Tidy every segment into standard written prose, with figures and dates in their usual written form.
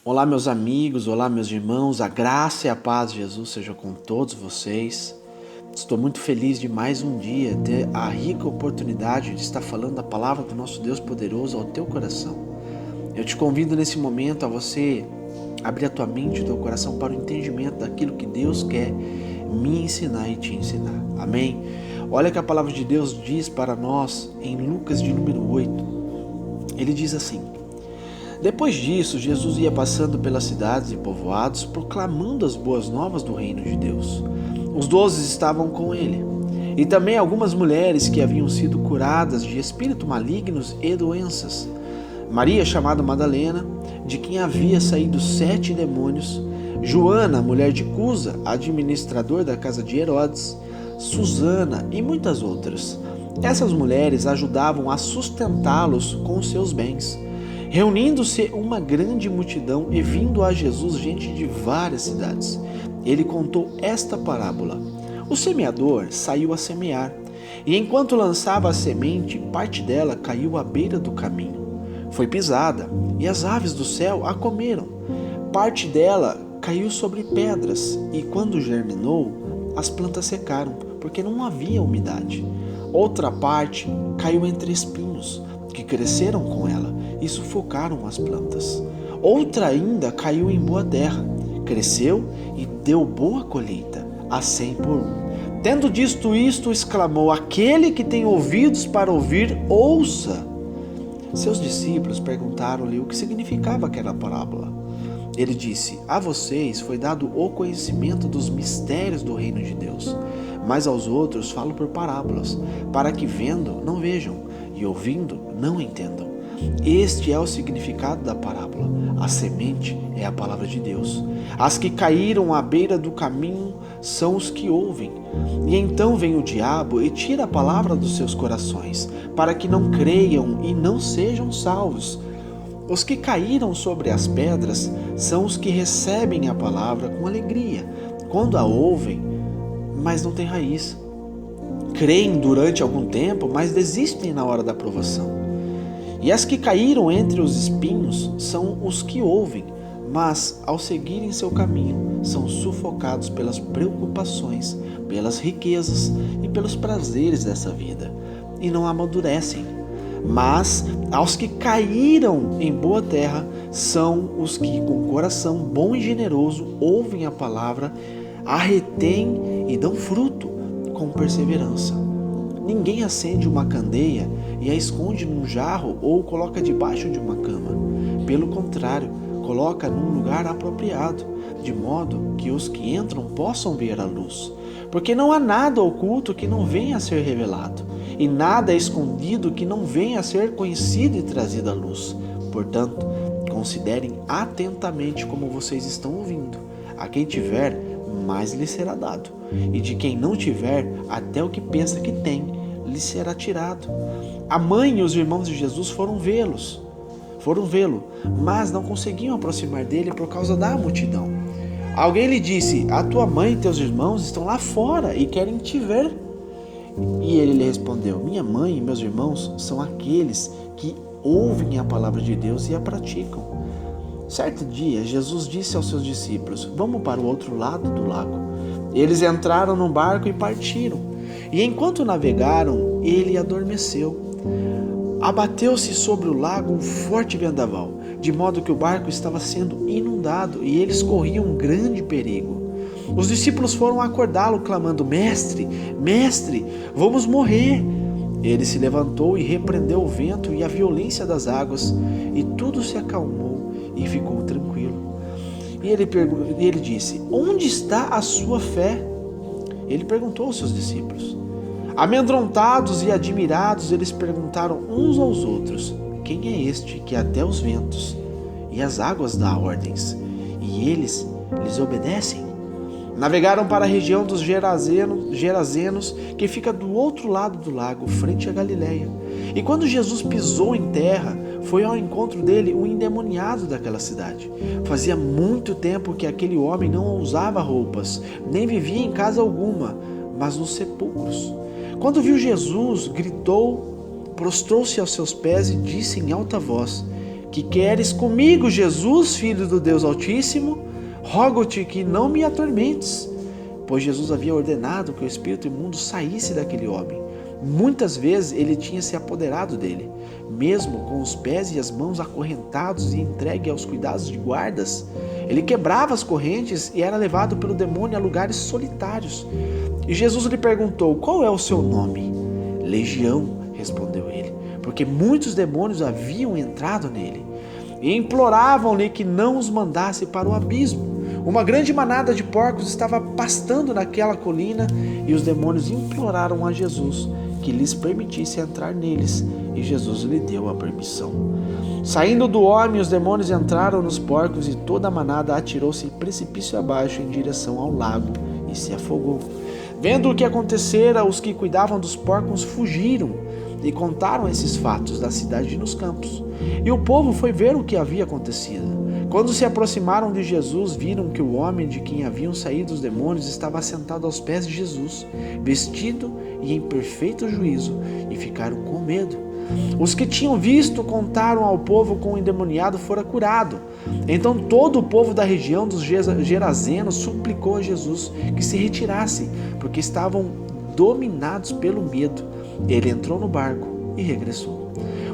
Olá, meus amigos, olá, meus irmãos, a graça e a paz de Jesus seja com todos vocês. Estou muito feliz de mais um dia ter a rica oportunidade de estar falando a palavra do nosso Deus poderoso ao teu coração. Eu te convido nesse momento a você abrir a tua mente e o teu coração para o entendimento daquilo que Deus quer me ensinar e te ensinar. Amém? Olha que a palavra de Deus diz para nós em Lucas de número 8. Ele diz assim: Depois disso, Jesus ia passando pelas cidades e povoados, proclamando as boas novas do reino de Deus. Os 12 estavam com ele, e também algumas mulheres que haviam sido curadas de espíritos malignos e doenças. Maria, chamada Madalena, de quem havia saído 7 demônios, Joana, mulher de Cusa, administrador da casa de Herodes, Susana e muitas outras. Essas mulheres ajudavam a sustentá-los com seus bens. Reunindo-se uma grande multidão e vindo a Jesus gente de várias cidades, ele contou esta parábola. O semeador saiu a semear, e enquanto lançava a semente, parte dela caiu à beira do caminho. Foi pisada, e as aves do céu a comeram. Parte dela caiu sobre pedras, e quando germinou, as plantas secaram, porque não havia umidade. Outra parte caiu entre espinhos, que cresceram com ela e sufocaram as plantas. Outra ainda caiu em boa terra, cresceu e deu boa colheita, a 100 por 1. Tendo dito isto, exclamou: Aquele que tem ouvidos para ouvir, ouça. Seus discípulos perguntaram-lhe o que significava aquela parábola. Ele disse: A vocês foi dado o conhecimento dos mistérios do reino de Deus, mas aos outros falo por parábolas, para que vendo não vejam e ouvindo não entendam. Este é o significado da parábola. A semente é a palavra de Deus. As que caíram à beira do caminho são os que ouvem. E então vem o diabo e tira a palavra dos seus corações, para que não creiam e não sejam salvos. Os que caíram sobre as pedras são os que recebem a palavra com alegria, quando a ouvem, mas não têm raiz. Creem durante algum tempo, mas desistem na hora da provação. E as que caíram entre os espinhos são os que ouvem, mas ao seguirem seu caminho, são sufocados pelas preocupações, pelas riquezas e pelos prazeres dessa vida, e não amadurecem. Mas aos que caíram em boa terra são os que, com coração bom e generoso, ouvem a palavra, a retêm e dão fruto com perseverança. Ninguém acende uma candeia e a esconde num jarro ou coloca debaixo de uma cama. Pelo contrário, coloca num lugar apropriado, de modo que os que entram possam ver a luz. Porque não há nada oculto que não venha a ser revelado, e nada escondido que não venha a ser conhecido e trazido à luz. Portanto, considerem atentamente como vocês estão ouvindo. A quem tiver, mais lhe será dado, e de quem não tiver, até o que pensa que tem, lhe será tirado. A mãe e os irmãos de Jesus foram vê-lo, mas não conseguiam aproximar dele por causa da multidão. Alguém lhe disse: A tua mãe e teus irmãos estão lá fora e querem te ver. E ele lhe respondeu: Minha mãe e meus irmãos são aqueles que ouvem a palavra de Deus e a praticam. Certo dia, Jesus disse aos seus discípulos: Vamos para o outro lado do lago. Eles entraram no barco e partiram. E enquanto navegaram, ele adormeceu. Abateu-se sobre o lago um forte vendaval, de modo que o barco estava sendo inundado e eles corriam um grande perigo. Os discípulos foram acordá-lo, clamando: Mestre, mestre, vamos morrer. Ele se levantou e repreendeu o vento e a violência das águas, e tudo se acalmou e ficou tranquilo. E ele disse: Onde está a sua fé? Ele perguntou aos seus discípulos. Amedrontados e admirados, eles perguntaram uns aos outros: Quem é este que até os ventos e as águas dá ordens, e eles lhes obedecem? Navegaram para a região dos Gerazenos, que fica do outro lado do lago, frente a Galileia. E quando Jesus pisou em terra, foi ao encontro dele um endemoniado daquela cidade. Fazia muito tempo que aquele homem não usava roupas, nem vivia em casa alguma, mas nos sepulcros. Quando viu Jesus, gritou, prostrou-se aos seus pés e disse em alta voz: Que queres comigo, Jesus, Filho do Deus Altíssimo? Rogo-te que não me atormentes. Pois Jesus havia ordenado que o espírito imundo saísse daquele homem. Muitas vezes ele tinha se apoderado dele, mesmo com os pés e as mãos acorrentados e entregue aos cuidados de guardas. Ele quebrava as correntes e era levado pelo demônio a lugares solitários. E Jesus lhe perguntou: qual é o seu nome? Legião, respondeu ele, porque muitos demônios haviam entrado nele. E imploravam-lhe que não os mandasse para o abismo. Uma grande manada de porcos estava pastando naquela colina e os demônios imploraram a Jesus que lhes permitisse entrar neles, e Jesus lhe deu a permissão. Saindo do homem, os demônios entraram nos porcos e toda a manada atirou-se precipício abaixo em direção ao lago e se afogou. Vendo o que acontecera, os que cuidavam dos porcos fugiram e contaram esses fatos da cidade nos campos. E o povo foi ver o que havia acontecido. Quando se aproximaram de Jesus, viram que o homem de quem haviam saído os demônios estava sentado aos pés de Jesus, vestido e em perfeito juízo, e ficaram com medo. Os que tinham visto contaram ao povo como o endemoniado fora curado. Então todo o povo da região dos Gerazenos suplicou a Jesus que se retirasse, porque estavam dominados pelo medo. Ele entrou no barco e regressou.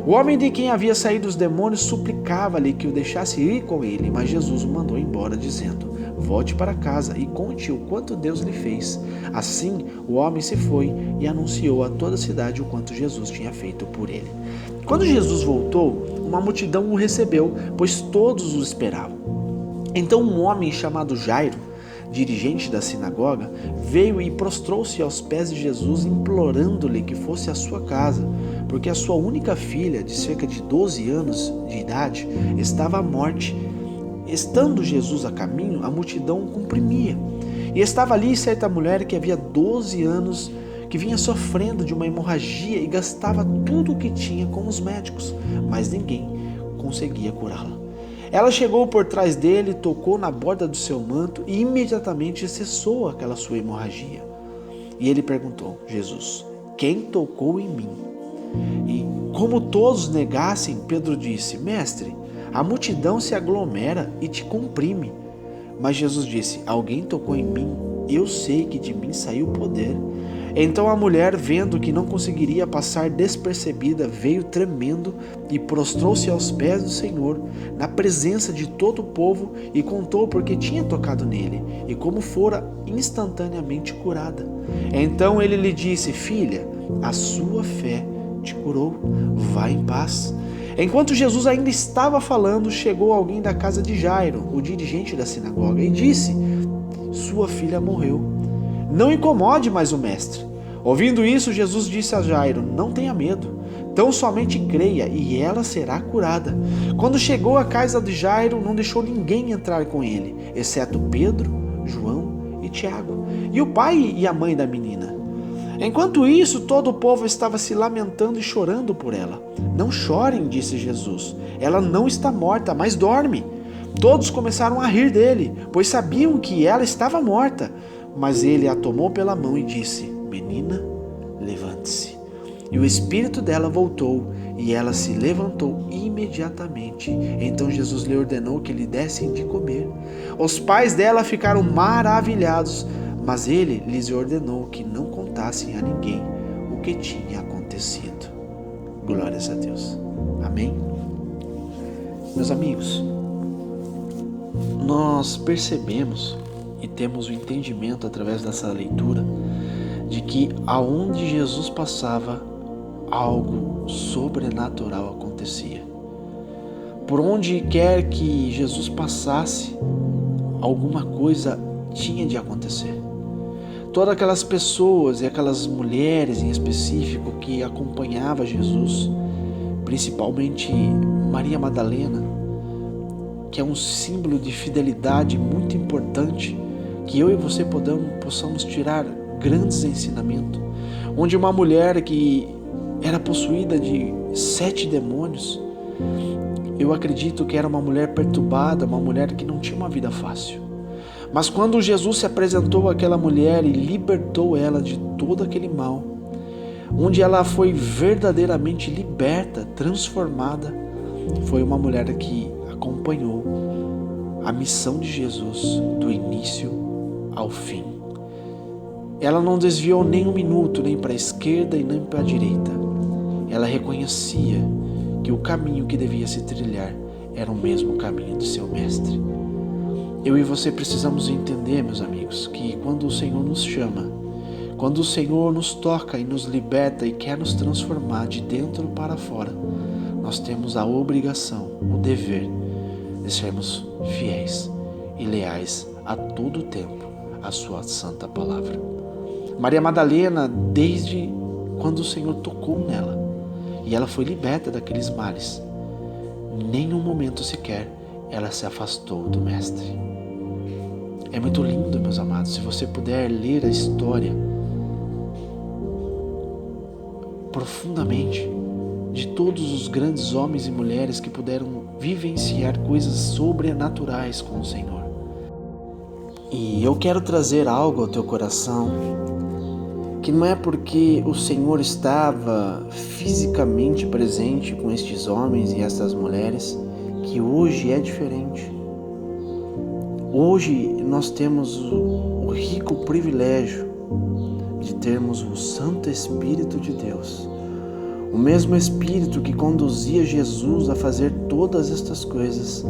O homem de quem havia saído os demônios suplicava-lhe que o deixasse ir com ele, mas Jesus o mandou embora, dizendo: volte para casa e conte o quanto Deus lhe fez. Assim, o homem se foi e anunciou a toda a cidade o quanto Jesus tinha feito por ele. Quando Jesus voltou, uma multidão o recebeu, pois todos o esperavam. Então um homem chamado Jairo, dirigente da sinagoga, veio e prostrou-se aos pés de Jesus, implorando-lhe que fosse à sua casa, porque a sua única filha, de cerca de 12 anos de idade, estava à morte. Estando Jesus a caminho, a multidão o comprimia. E estava ali certa mulher que havia 12 anos, que vinha sofrendo de uma hemorragia e gastava tudo o que tinha com os médicos, mas ninguém conseguia curá-la. Ela chegou por trás dele, tocou na borda do seu manto e imediatamente cessou aquela sua hemorragia. E ele perguntou: Jesus, quem tocou em mim? E como todos negassem, Pedro disse: Mestre, a multidão se aglomera e te comprime. Mas Jesus disse: alguém tocou em mim, eu sei que de mim saiu poder. Então a mulher, vendo que não conseguiria passar despercebida, veio tremendo e prostrou-se aos pés do Senhor, na presença de todo o povo, e contou porque tinha tocado nele, e como fora instantaneamente curada. Então ele lhe disse: filha, a sua fé te curou, vá em paz. Enquanto Jesus ainda estava falando, chegou alguém da casa de Jairo, o dirigente da sinagoga, e disse: sua filha morreu. Não incomode mais o mestre. Ouvindo isso, Jesus disse a Jairo: não tenha medo, tão somente creia e ela será curada. Quando chegou à casa de Jairo, não deixou ninguém entrar com ele, exceto Pedro, João e Tiago, e o pai e a mãe da menina. Enquanto isso, todo o povo estava se lamentando e chorando por ela. Não chorem, disse Jesus, ela não está morta, mas dorme. Todos começaram a rir dele, pois sabiam que ela estava morta. Mas ele a tomou pela mão e disse: menina, levante-se. E o espírito dela voltou, e ela se levantou imediatamente. Então Jesus lhe ordenou que lhe dessem de comer. Os pais dela ficaram maravilhados, mas ele lhes ordenou que não contassem a ninguém o que tinha acontecido. Glórias a Deus. Amém? Meus amigos, nós percebemos e temos o entendimento através dessa leitura de que aonde Jesus passava, algo sobrenatural acontecia. Por onde quer que Jesus passasse, alguma coisa tinha de acontecer. Todas aquelas pessoas e aquelas mulheres em específico que acompanhavam Jesus, principalmente Maria Madalena, que é um símbolo de fidelidade muito importante, que eu e você possamos tirar grandes ensinamentos, onde uma mulher que era possuída de 7 demônios, eu acredito que era uma mulher perturbada, uma mulher que não tinha uma vida fácil. Mas quando Jesus se apresentou àquela mulher e libertou ela de todo aquele mal, onde ela foi verdadeiramente liberta, transformada, foi uma mulher que acompanhou a missão de Jesus do início ao fim. Ela não desviou nem um minuto, nem para a esquerda e nem para a direita. Ela reconhecia que o caminho que devia se trilhar era o mesmo caminho de seu mestre. Eu e você precisamos entender, meus amigos, que quando o Senhor nos chama, quando o Senhor nos toca e nos liberta e quer nos transformar de dentro para fora, nós temos a obrigação, o dever de sermos fiéis e leais a todo tempo à sua santa palavra. Maria Madalena, desde quando o Senhor tocou nela e ela foi liberta daqueles males, nenhum momento sequer ela se afastou do Mestre. É muito lindo, meus amados, se você puder ler a história profundamente de todos os grandes homens e mulheres que puderam vivenciar coisas sobrenaturais com o Senhor. E eu quero trazer algo ao teu coração, que não é porque o Senhor estava fisicamente presente com estes homens e estas mulheres que hoje é diferente. Hoje nós temos o rico privilégio de termos o Santo Espírito de Deus, o mesmo Espírito que conduzia Jesus a fazer todas estas coisas.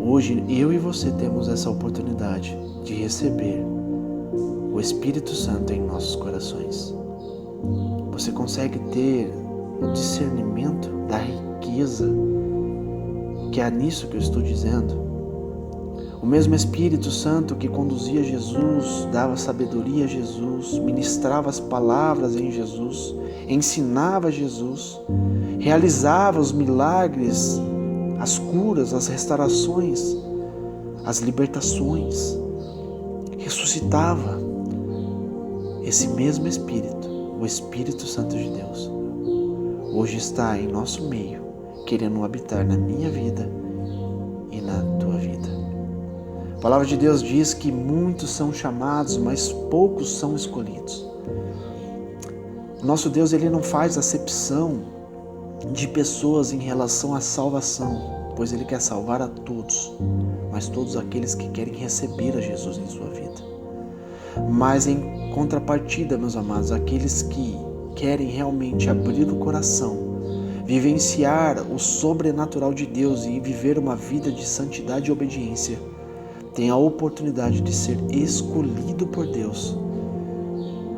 Hoje eu e você temos essa oportunidade de receber o Espírito Santo em nossos corações. Você consegue ter o discernimento da riqueza que há nisso que eu estou dizendo? O mesmo Espírito Santo que conduzia Jesus, dava sabedoria a Jesus, ministrava as palavras em Jesus, ensinava Jesus, realizava os milagres, as curas, as restaurações, as libertações, ressuscitava. Esse mesmo Espírito, o Espírito Santo de Deus, hoje está em nosso meio, querendo habitar na minha vida e na tua vida. A palavra de Deus diz que muitos são chamados, mas poucos são escolhidos. O nosso Deus, ele não faz acepção de pessoas em relação à salvação, pois ele quer salvar a todos, mas todos aqueles que querem receber a Jesus em sua vida. Mas em contrapartida, meus amados, aqueles que querem realmente abrir o coração, vivenciar o sobrenatural de Deus e viver uma vida de santidade e obediência, tem a oportunidade de ser escolhido por Deus,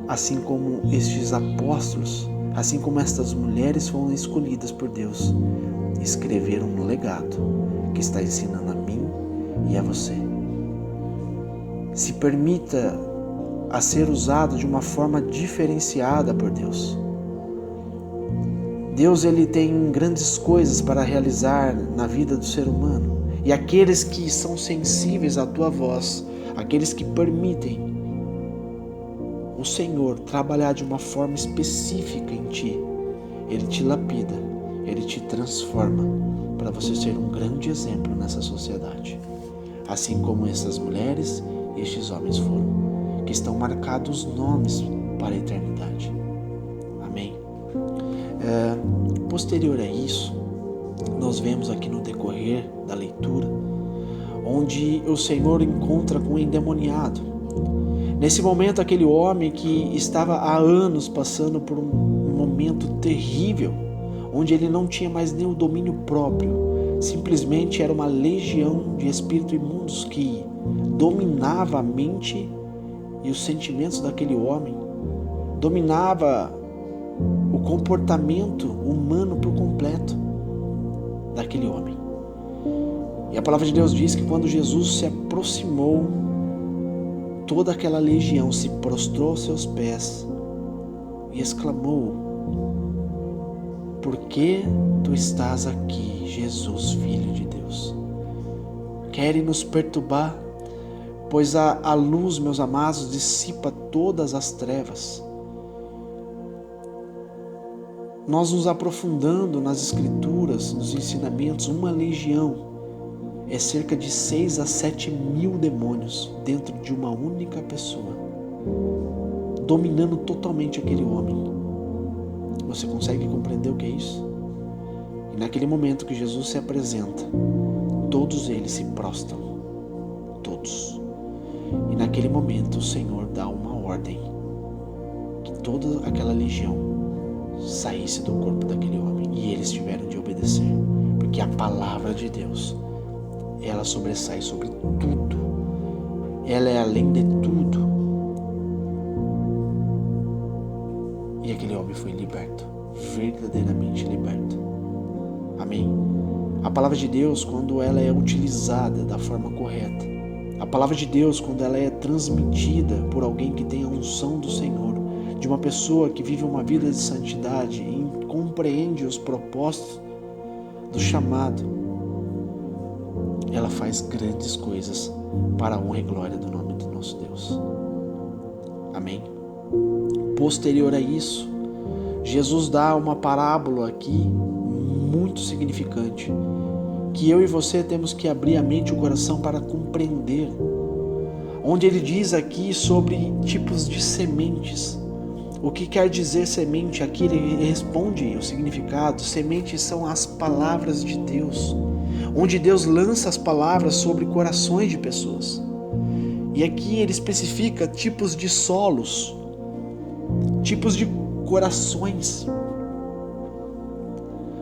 assim como estes apóstolos, assim como estas mulheres foram escolhidas por Deus, escreveram um legado que está ensinando a mim e a você. Se permita a ser usado de uma forma diferenciada por Deus. Deus, ele tem grandes coisas para realizar na vida do ser humano. E aqueles que são sensíveis à tua voz, aqueles que permitem o Senhor trabalhar de uma forma específica em ti, ele te lapida, ele te transforma para você ser um grande exemplo nessa sociedade. Assim como essas mulheres e estes homens foram, que estão marcados nomes para a eternidade. Amém? Posterior a isso, nós vemos aqui no decorrer da leitura, onde o Senhor encontra com o endemoniado. Nesse momento, aquele homem que estava há anos passando por um momento terrível, onde ele não tinha mais nem o domínio próprio, simplesmente era uma legião de espíritos imundos que dominava a mente e os sentimentos daquele homem, dominava o comportamento humano por completo daquele homem. E a palavra de Deus diz que quando Jesus se aproximou, toda aquela legião se prostrou aos seus pés e exclamou: por que tu estás aqui, Jesus, Filho de Deus? Querem nos perturbar, pois a luz, meus amados, dissipa todas as trevas. Nós nos aprofundando nas escrituras, nos ensinamentos, uma legião é cerca de 6 a 7 mil demônios dentro de uma única pessoa, dominando totalmente aquele homem. Você consegue compreender o que é isso? E naquele momento que Jesus se apresenta, todos eles se prostram. Todos. E naquele momento o Senhor dá uma ordem que toda aquela legião saísse do corpo daquele homem. E eles tiveram de obedecer. Porque a palavra de Deus, ela sobressai sobre tudo. Ela é além de tudo. E aquele homem foi liberto. Verdadeiramente liberto. Amém? A palavra de Deus, quando ela é utilizada da forma correta, a palavra de Deus, quando ela é transmitida por alguém que tem a unção do Senhor, de uma pessoa que vive uma vida de santidade e compreende os propósitos do chamado, ela faz grandes coisas para a honra e glória do nome do nosso Deus. Amém? Posterior a isso, Jesus dá uma parábola aqui muito significante, que eu e você temos que abrir a mente e o coração para compreender, onde ele diz aqui sobre tipos de sementes. O que quer dizer semente? Aqui ele responde o significado. Sementes são as palavras de Deus, onde Deus lança as palavras sobre corações de pessoas. E aqui ele especifica tipos de solos, tipos de corações.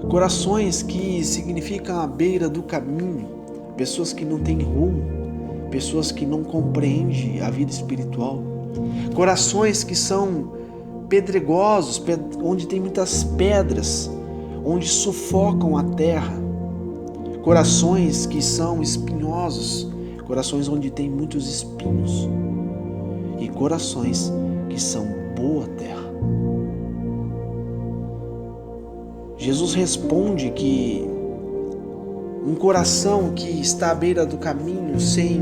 Corações que significam a beira do caminho, pessoas que não têm rumo, pessoas que não compreendem a vida espiritual. Corações que são pedregosos, onde tem muitas pedras, onde sufocam a terra. Corações que são espinhosos, corações onde tem muitos espinhos. E corações que são boa terra. Jesus responde que um coração que está à beira do caminho, sem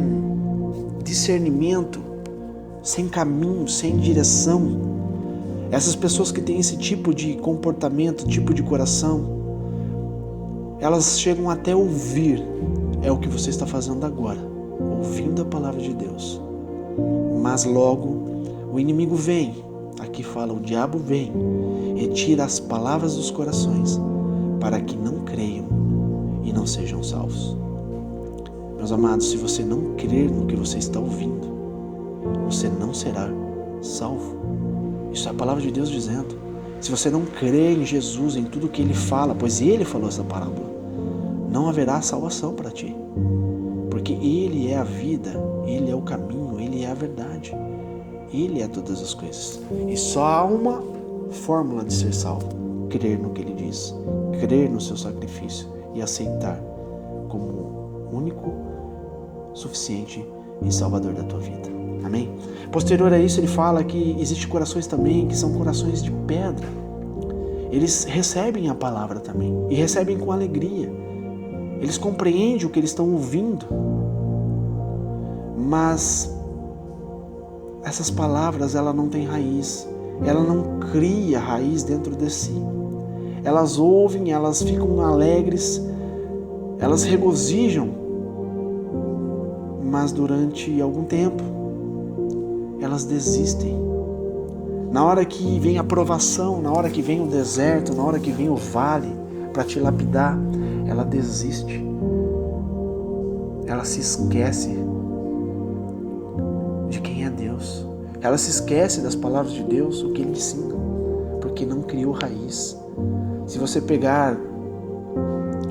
discernimento, sem caminho, sem direção, essas pessoas que têm esse tipo de comportamento, tipo de coração, elas chegam até ouvir, é o que você está fazendo agora, ouvindo a palavra de Deus. Mas logo o inimigo vem, aqui fala, o diabo vem, retira as palavras dos corações, para que não creiam e não sejam salvos. Meus amados, se você não crer no que você está ouvindo, você não será salvo. Isso é a palavra de Deus dizendo. Se você não crer em Jesus, em tudo que Ele fala, pois Ele falou essa parábola, não haverá salvação para ti. Porque Ele é a vida, Ele é o caminho, Ele é a verdade. Ele é todas as coisas. E só há uma fórmula de ser salvo: crer no que Ele diz, crer no seu sacrifício e aceitar como único, suficiente e salvador da tua vida. Amém? Posterior a isso, ele fala que existem corações também que são corações de pedra. Eles recebem a palavra também e recebem com alegria. Eles compreendem o que eles estão ouvindo, mas essas palavras, ela não tem raiz, ela não cria raiz dentro de si. Elas ouvem, elas ficam alegres, elas regozijam, mas durante algum tempo elas desistem. Na hora que vem a provação, na hora que vem o deserto, na hora que vem o vale para te lapidar, ela desiste. Ela se esquece de quem é Deus. Ela se esquece das palavras de Deus, o que Ele ensina, porque não criou raiz. Se você pegar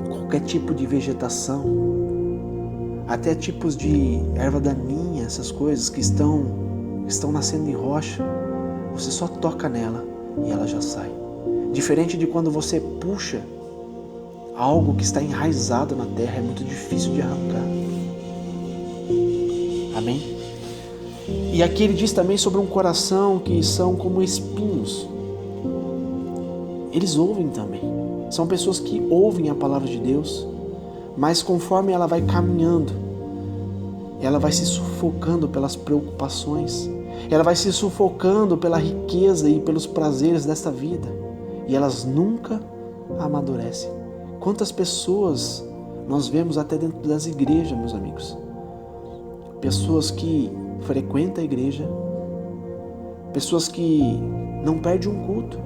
qualquer tipo de vegetação, até tipos de erva daninha, essas coisas que estão nascendo em rocha, você só toca nela e ela já sai. Diferente de quando você puxa algo que está enraizado na terra, é muito difícil de arrancar. Amém? E aqui ele diz também sobre um coração que são como espinhos. Eles ouvem também. São pessoas que ouvem a palavra de Deus, mas conforme ela vai caminhando, ela vai se sufocando pelas preocupações, ela vai se sufocando pela riqueza e pelos prazeres desta vida, e elas nunca amadurecem. Quantas pessoas nós vemos até dentro das igrejas, meus amigos? Pessoas que frequentam a igreja, pessoas que não perdem um culto,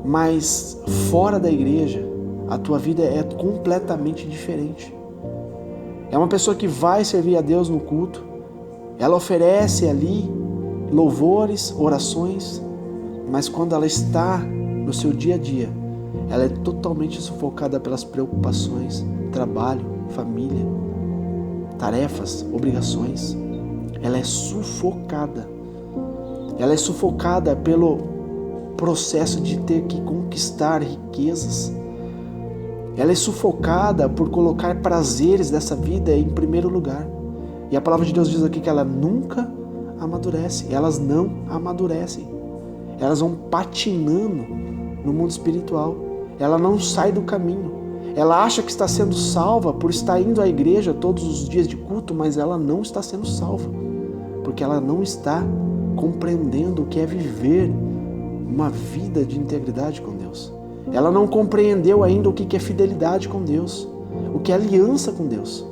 mas fora da igreja, a tua vida é completamente diferente. É uma pessoa que vai servir a Deus no culto, ela oferece ali louvores, orações, mas quando ela está no seu dia a dia, ela é totalmente sufocada pelas preocupações, trabalho, família, tarefas, obrigações. Ela é sufocada. Ela é sufocada pelo processo de ter que conquistar riquezas. Ela é sufocada por colocar prazeres dessa vida em primeiro lugar. E a palavra de Deus diz aqui que ela nunca amadurece. Elas não amadurecem. Elas vão patinando no mundo espiritual. Ela não sai do caminho. Ela acha que está sendo salva por estar indo à igreja todos os dias de culto, mas ela não está sendo salva, porque ela não está compreendendo o que é viver uma vida de integridade com Deus. Ela não compreendeu ainda o que é fidelidade com Deus, o que é aliança com Deus.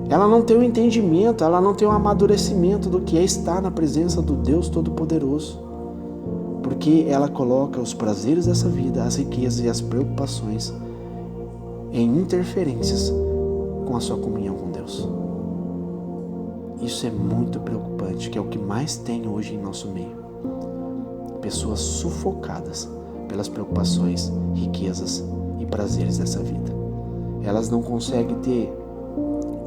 Ela não tem o entendimento, ela não tem o amadurecimento do que é estar na presença do Deus Todo-Poderoso, porque ela coloca os prazeres dessa vida, as riquezas e as preocupações em interferências com a sua comunhão com Deus. Isso é muito preocupante, que é o que mais tem hoje em nosso meio. Pessoas sufocadas pelas preocupações, riquezas e prazeres dessa vida. Elas não conseguem ter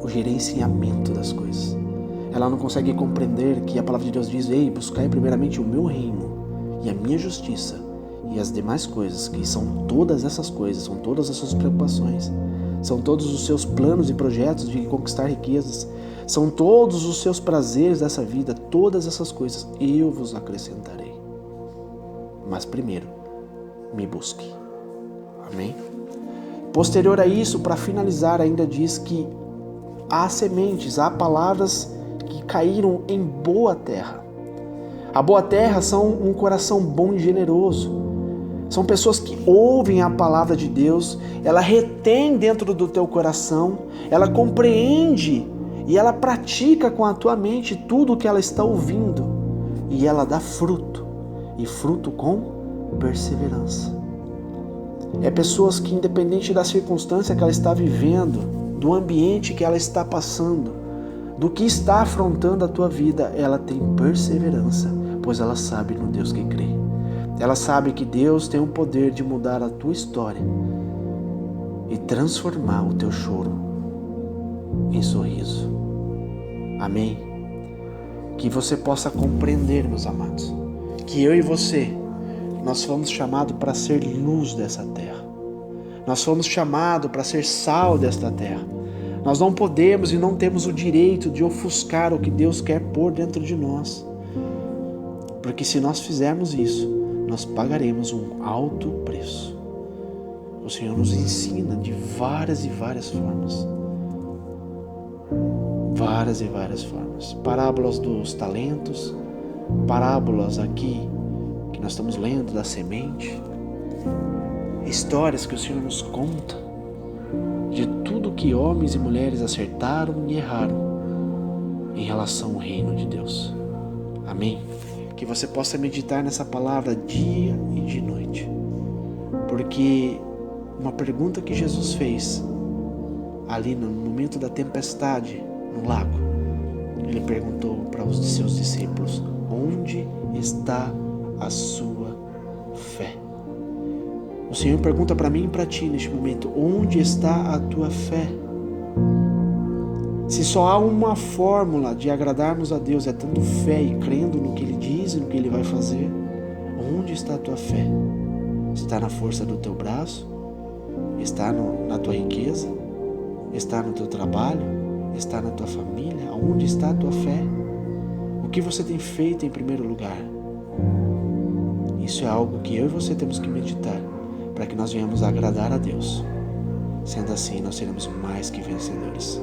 o gerenciamento das coisas. Ela não consegue compreender que a palavra de Deus diz: ei, buscai primeiramente o meu reino e a minha justiça, e as demais coisas, que são todas essas coisas, são todas as suas preocupações, são todos os seus planos e projetos de conquistar riquezas, são todos os seus prazeres dessa vida, todas essas coisas eu vos acrescentarei. Mas primeiro, me busque. Amém? Posterior a isso, para finalizar, ainda diz que há sementes, há palavras que caíram em boa terra. A boa terra são um coração bom e generoso. São pessoas que ouvem a palavra de Deus, ela retém dentro do teu coração, ela compreende e ela pratica com a tua mente tudo o que ela está ouvindo. E ela dá fruto, e fruto com perseverança. É pessoas que, independente da circunstância que ela está vivendo, do ambiente que ela está passando, do que está afrontando a tua vida, ela tem perseverança, pois ela sabe no Deus que crê. Ela sabe que Deus tem o poder de mudar a tua história e transformar o teu choro em sorriso. Amém? Que você possa compreender, meus amados, que eu e você, nós fomos chamados para ser luz dessa terra. Nós fomos chamados para ser sal desta terra. Nós não podemos e não temos o direito de ofuscar o que Deus quer pôr dentro de nós. Porque se nós fizermos isso, nós pagaremos um alto preço. O Senhor nos ensina de várias e várias formas. Várias e várias formas. Parábolas dos talentos, parábolas aqui que nós estamos lendo da semente, histórias que o Senhor nos conta de tudo que homens e mulheres acertaram e erraram em relação ao reino de Deus. Amém? Que você possa meditar nessa palavra dia e de noite, porque uma pergunta que Jesus fez ali no momento da tempestade no lago, ele perguntou para os seus discípulos: onde está a sua fé? O Senhor pergunta para mim e para ti neste momento: onde está a tua fé? Se só há uma fórmula de agradarmos a Deus, é tendo fé e crendo no que Ele diz e no que Ele vai fazer, onde está a tua fé? Está na força do teu braço? Está na tua riqueza? Está no teu trabalho? Está na tua família? Onde está a tua fé? O que você tem feito em primeiro lugar? Isso é algo que eu e você temos que meditar, para que nós venhamos a agradar a Deus. Sendo assim, nós seremos mais que vencedores.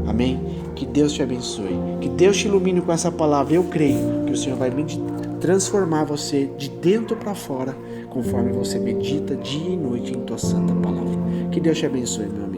Amém? Que Deus te abençoe. Que Deus te ilumine com essa palavra. Eu creio que o Senhor vai transformar você de dentro para fora, conforme você medita dia e noite em tua santa palavra. Que Deus te abençoe, meu amigo.